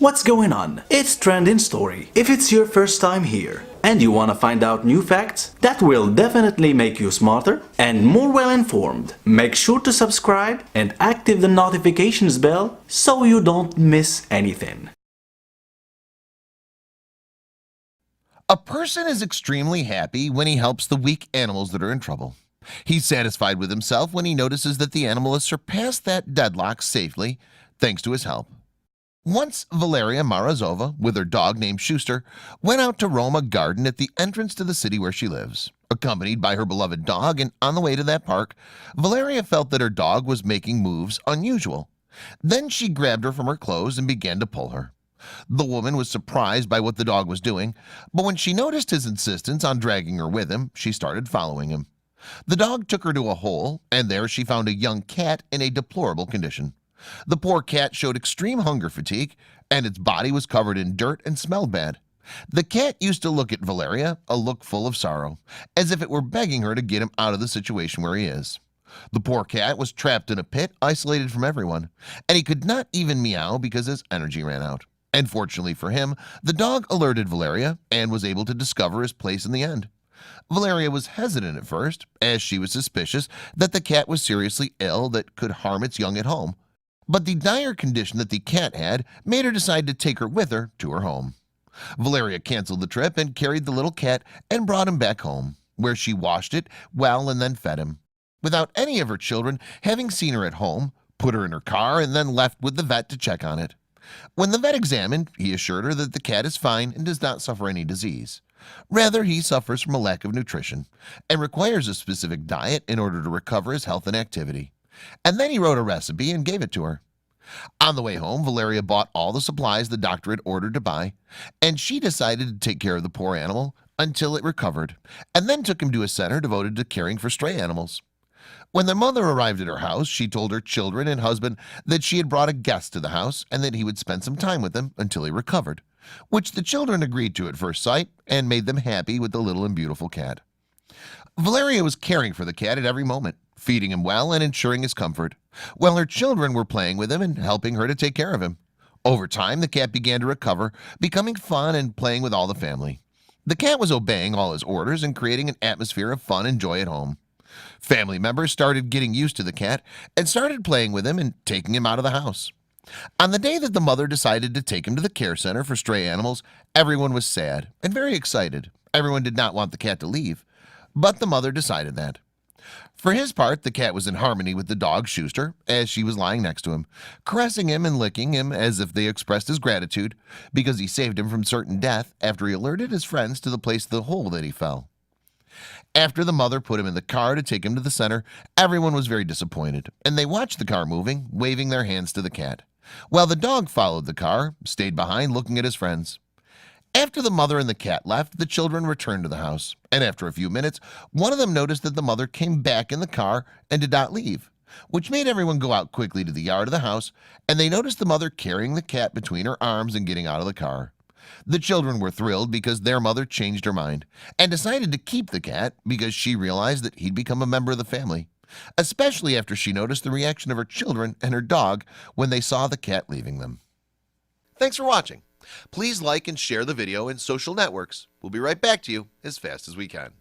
What's going on? It's Trending Story. If it's your first time here and you want to find out new facts that will definitely make you smarter and more well informed, make sure to subscribe and activate the notifications bell so you don't miss anything. A person is extremely happy when he helps the weak animals that are in trouble. He's satisfied with himself when he notices that the animal has surpassed that deadlock safely thanks to his help. Once Valeria Morozova, with her dog named Schuster, went out to roam a garden at the entrance to the city where she lives. Accompanied by her beloved dog, and on the way to that park, Valeria felt that her dog was making moves unusual. Then she grabbed her from her clothes and began to pull her. The woman was surprised by what the dog was doing, but when she noticed his insistence on dragging her with him, she started following him. The dog took her to a hole, and there she found a young cat in a deplorable condition. The poor cat showed extreme hunger fatigue, and its body was covered in dirt and smelled bad. The cat used to look at Valeria, a look full of sorrow, as if it were begging her to get him out of the situation where he is. The poor cat was trapped in a pit, isolated from everyone, and he could not even meow because his energy ran out. And fortunately for him, the dog alerted Valeria and was able to discover his place in the end. Valeria was hesitant at first, as she was suspicious that the cat was seriously ill that could harm its young at home. But the dire condition that the cat had made her decide to take her with her to her home. Valeria canceled the trip and carried the little cat and brought him back home, where she washed it well and then fed him. Without any of her children having seen her at home, put her in her car and then left with the vet to check on it. When the vet examined, he assured her that the cat is fine and does not suffer any disease. Rather, he suffers from a lack of nutrition and requires a specific diet in order to recover his health and activity. And then he wrote a recipe and gave it to her. On the way home, Valeria bought all the supplies the doctor had ordered to buy, and she decided to take care of the poor animal until it recovered, and then took him to a center devoted to caring for stray animals. When the mother arrived at her house, she told her children and husband that she had brought a guest to the house and that he would spend some time with them until he recovered, which the children agreed to at first sight and made them happy with the little and beautiful cat. Valeria was caring for the cat at every moment, feeding him well and ensuring his comfort, while her children were playing with him and helping her to take care of him. Over time, the cat began to recover, becoming fun and playing with all the family. The cat was obeying all his orders and creating an atmosphere of fun and joy at home. Family members started getting used to the cat and started playing with him and taking him out of the house. On the day that the mother decided to take him to the care center for stray animals, everyone was sad and very excited. Everyone did not want the cat to leave, but the mother decided that. For his part, the cat was in harmony with the dog Schuster as she was lying next to him, caressing him and licking him as if they expressed his gratitude because he saved him from certain death after he alerted his friends to the place of the hole that he fell. After the mother put him in the car to take him to the center, everyone was very disappointed, and they watched the car moving, waving their hands to the cat, while the dog followed the car, stayed behind looking at his friends. After the mother and the cat left, the children returned to the house, and after a few minutes, one of them noticed that the mother came back in the car and did not leave, which made everyone go out quickly to the yard of the house, and they noticed the mother carrying the cat between her arms and getting out of the car. The children were thrilled because their mother changed her mind and decided to keep the cat because she realized that he'd become a member of the family, especially after she noticed the reaction of her children and her dog when they saw the cat leaving them. Thanks for watching. Please like and share the video in social networks. We'll be right back to you as fast as we can.